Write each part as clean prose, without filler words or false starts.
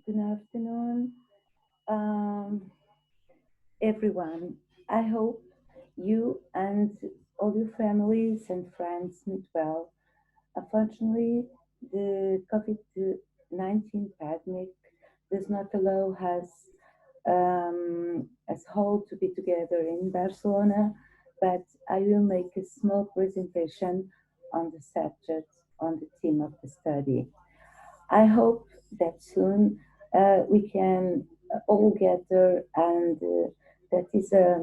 Good afternoon, um, everyone. I hope you and all your families and friends meet well. Unfortunately, the COVID-19 pandemic does not allow us as whole to be together in Barcelona, but I will make a small presentation on the subject, on the theme of the study. I hope that soon we can all gather and that is a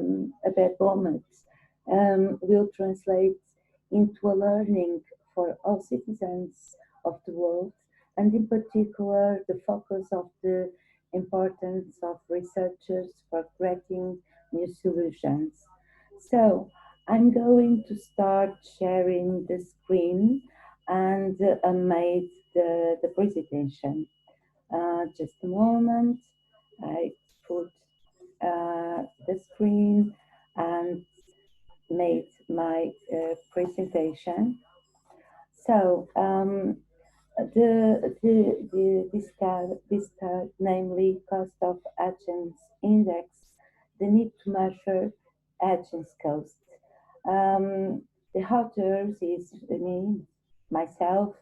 bad moment will translate into a learning for all citizens of the world, and in particular the focus of the importance of researchers for creating new solutions. So I'm going to start sharing the screen and made the presentation. Just a moment. I put the screen and made my presentation. So namely cost of agents index, the need to measure agents cost. The authors is me, myself,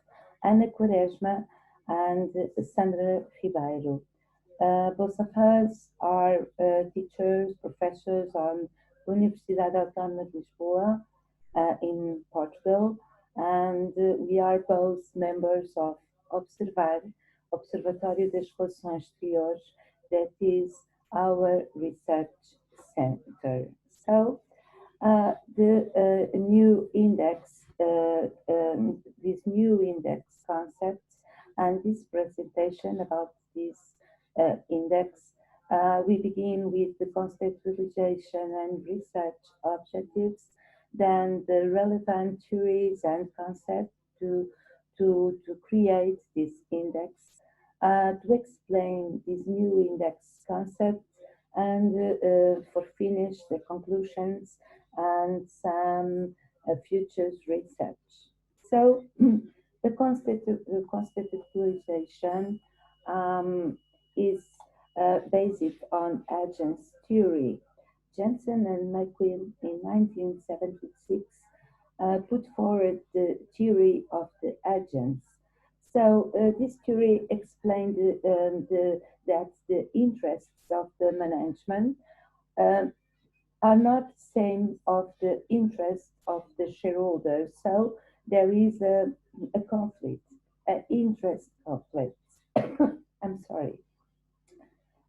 Ana Quaresma, and Sandra Ribeiro. Both of us are teachers, professors on Universidade Autónoma de Lisboa in Portugal, and we are both members of Observatório das Relações Exteriores, that is our research center. So, the new index, this new index concept, and this presentation about this index, we begin with the conceptualization and research objectives, then the relevant theories and concepts to create this index, to explain this new index concept, and for finish the conclusions and some futures research. So the conceptualization is based on agents theory. Jensen and McQueen in 1976 put forward the theory of the agents. So this theory explained that the interests of the management um, are not same of the interests of the shareholders. So there is a conflict, an interest conflict. I'm sorry.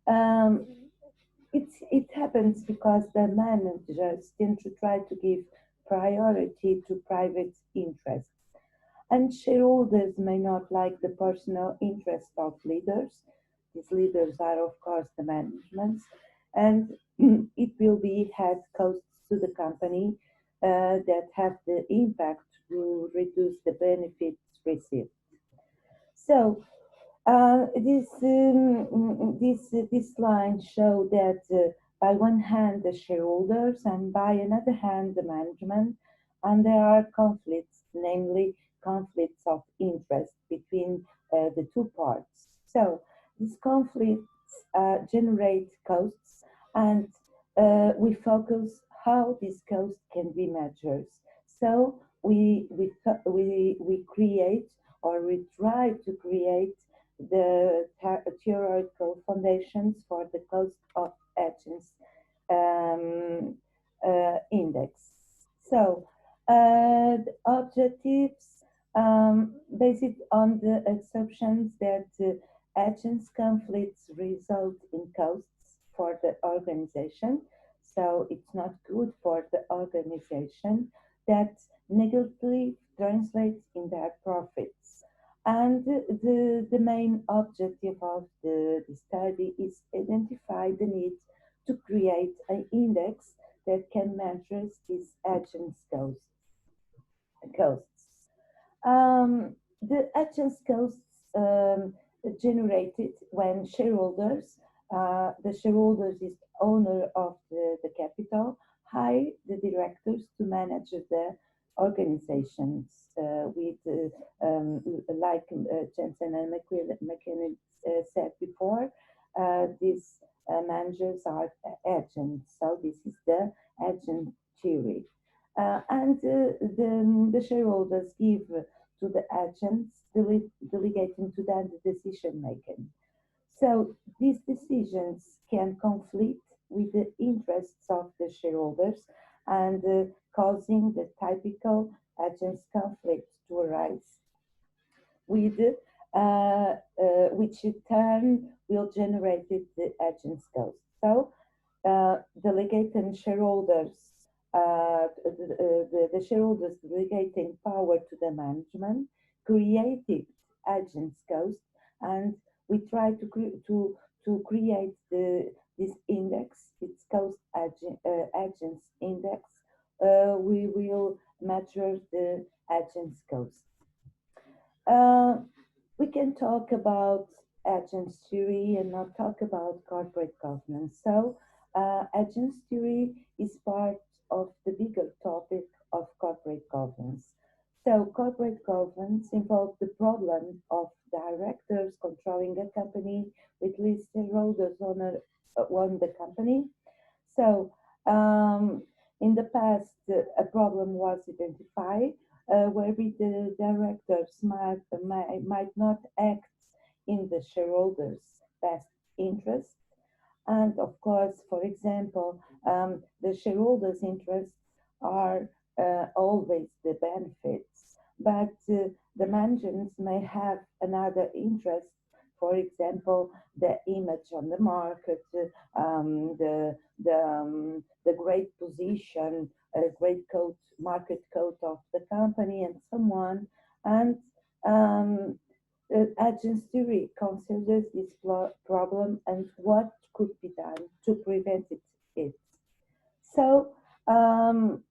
Um, it happens because the managers tend to try to give priority to private interests. And shareholders may not like the personal interest of leaders. These leaders are, of course, the management, and it will be had costs to the company that have the impact to reduce the benefits received. So this line show that by one hand the shareholders and by another hand the management, and there are conflicts, namely conflicts of interest between the two parts. So these conflicts generate costs, and we focus how this cost can be measured. So we create, or we try to create, the theoretical foundations for the cost of agents index. So the objectives based on the assumptions that agents conflicts result in costs for the organization. So it's not good for the organization, that negatively translates in their profits. And the main objective of the study is identify the need to create an index that can measure these agents costs. The agents costs generated when shareholders, the shareholders is owner of the capital, hire the directors to manage the organizations with, like Jensen and McKinnon said before, these managers are agents. So this is the agent theory. And the shareholders give to the agents, delegating to them the decision making. So these decisions can conflict with the interests of the shareholders and causing the typical agents conflict to arise with which in turn will generate the agent's cost. So delegating shareholders, the shareholders delegating power to the management created agents cost, and we try to create this index. It's cost agents index. We will measure the agents cost. Uh, we can talk about agents theory and not talk about corporate governance. So, agents theory is part of the bigger topic of corporate governance. So, corporate governance involves the problem of directors controlling a company with least shareholders on the company. So, in the past, a problem was identified where the directors might not act in the shareholders' best interest. And of course, for example, the shareholders' interests are always the benefits, but the managers may have another interest. For example, the image on the market, the great position, great market code of the company, and so on. And um, Agents theory considers this problem and what could be done to prevent it. So, um,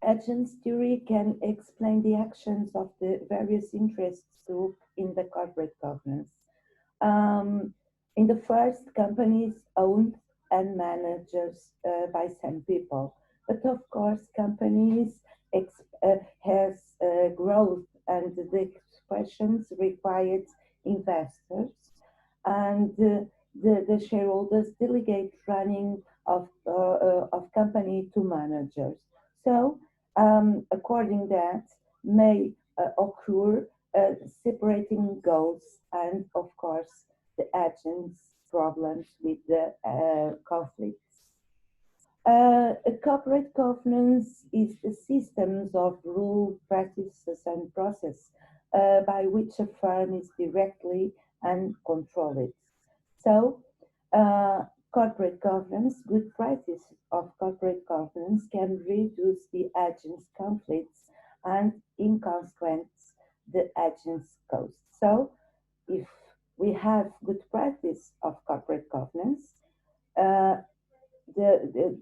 Agents theory can explain the actions of the various interest groups in the corporate governance. Um, in the first, companies owned and managed by some people, but of course, companies has growth, and the expressions required investors, and the shareholders delegate running of company to managers. So, according that, may occur separating goals and, of course, the agents' problems with the conflicts. A corporate governance is the systems of rule, practices, and process by which a firm is directly and controlled. So, uh, corporate governance, good practice of corporate governance can reduce the agent's conflicts and, in consequence, the agent's cost. So, if we have good practice of corporate governance, uh, it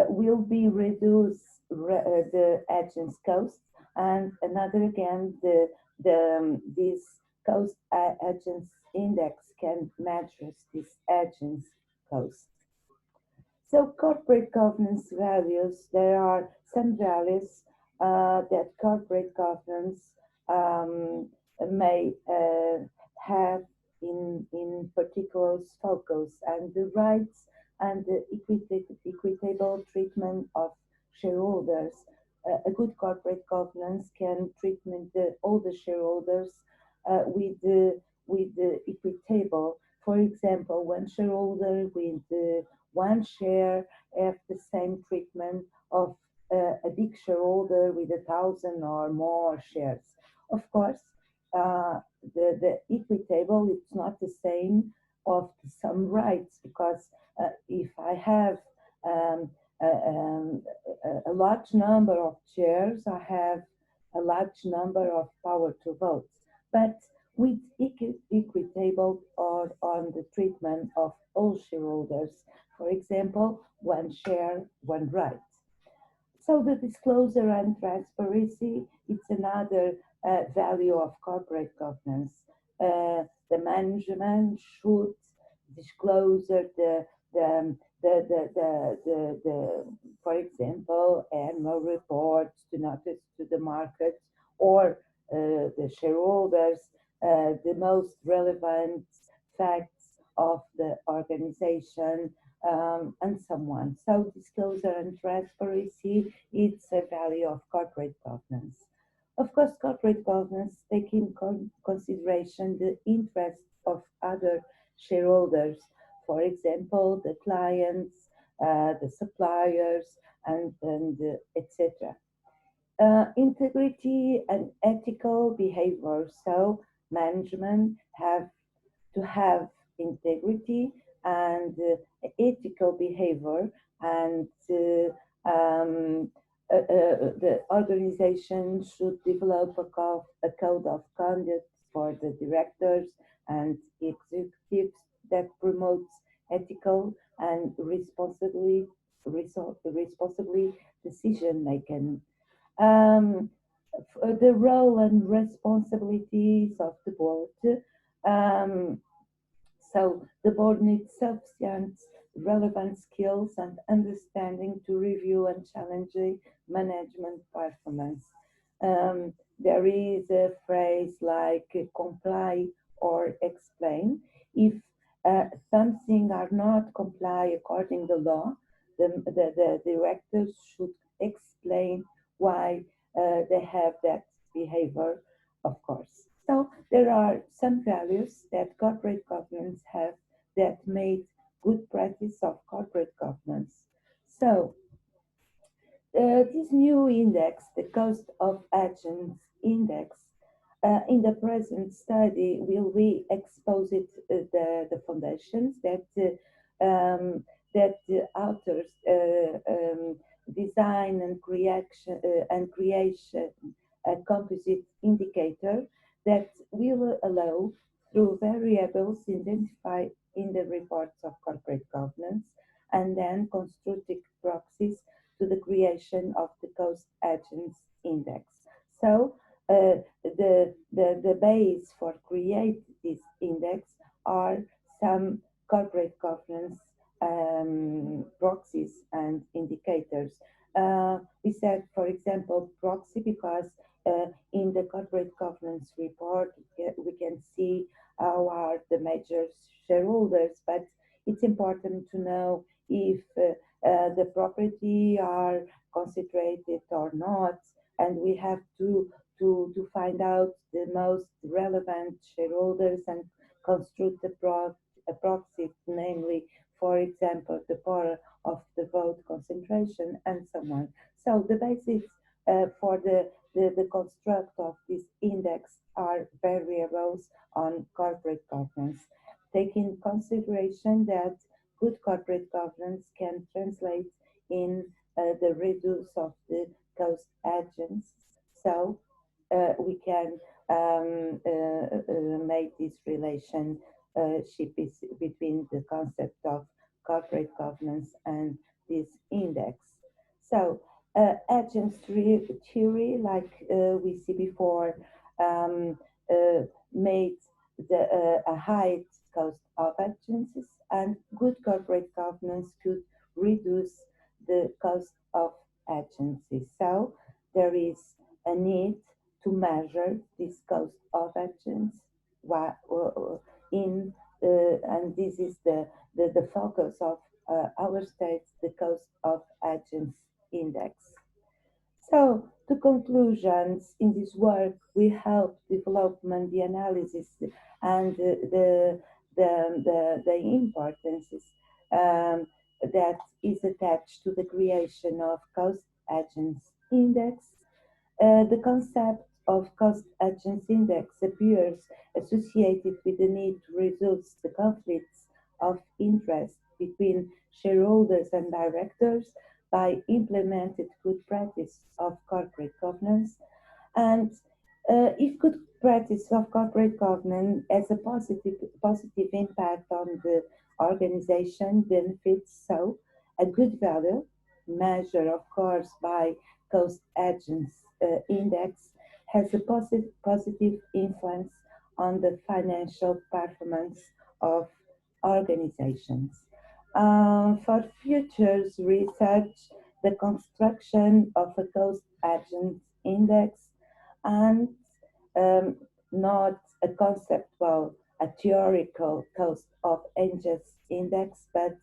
will be reduce the agent's cost, and another again this cost agents index can measure this agent's cost. So corporate governance values, there are some values that corporate governance um, may have in particular focus, and the rights and the equitable treatment of shareholders. A good corporate governance can treatment all the shareholders with the equitable. For example, one shareholder with one share have the same treatment of a big shareholder with 1,000 or more shares. Of course, the equitable, it's not the same of some rights, because if I have um, a, um, a large number of shares, I have a large number of power to vote. But with equitable or on the treatment of all shareholders, for example, one share, one right. So the disclosure and transparency, it's another value of corporate governance. The management should disclose for example, annual reports to notice to the market or the shareholders the most relevant facts of the organization and so on. So disclosure and transparency, it's a value of corporate governance. Of course, corporate governance take in consideration the interests of other shareholders, for example, the clients, the suppliers, and etc. Integrity and ethical behavior. So management have to have integrity and ethical behavior, and the organization should develop a code of conduct for the directors and executives that promotes ethical and responsibly decision making. um, the role and responsibilities of the board. Um, so the board needs sufficient relevant skills and understanding to review and challenge the management performance. There is a phrase like comply or explain. If something are not comply according to law, the directors should explain why they have that behavior, of course. So there are some values that corporate governance have that made good practice of corporate governance. So this new index, the cost of actions index, in the present study, will we expose it the foundations that the authors design and creation a composite indicator that will allow through variables identified in the reports of corporate governance and then constructive proxies to the creation of the cost agents index. So the base for create this index are some corporate governance proxies and indicators. We said, for example, proxy because in the corporate governance report we can see how are the major shareholders, but it's important to know if the property are concentrated or not, and we have to find out the most relevant shareholders and construct a proxy, namely, for example, the power of the vote concentration and so on. So the basis for the construct of this index are variables on corporate governance. Taking consideration that good corporate governance can translate in the reduce of the cost agents. So we can make this relationship between the concept of corporate governance and this index. So agents theory, like we see before, made a high cost of agencies, and good corporate governance could reduce the cost of agencies. So there is a need to measure this cost of actions in and this is the focus of our states, the cost of agents index. So the conclusions in this work, we help development, the analysis, and the importances that is attached to the creation of cost agents index. The concept of cost agents index appears associated with the need to reduce the conflicts of interest between shareholders and directors by implemented good practice of corporate governance. And if good practice of corporate governance has a positive impact on the organization benefits, so a good value measure, of course, by cost agents index has a positive influence on the financial performance of organizations. For futures research, the construction of a cost agent index and um, not a conceptual, a theoretical cost of agents index, but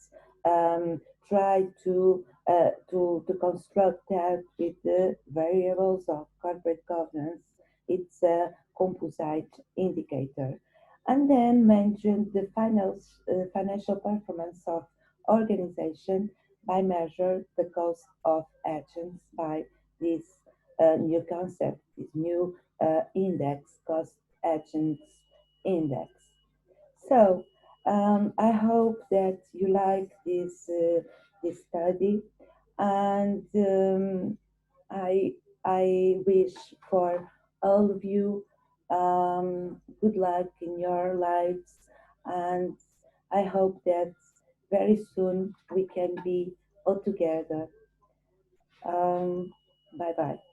try to construct that with the variables of corporate governance. It's a composite indicator. And then mention the financial performance of organization by measure the cost of agents by this new concept, this new index, cost agents index. So I hope that you like this study, and I I wish for all of you good luck in your lives, and I hope that very soon we can be all together. Bye bye.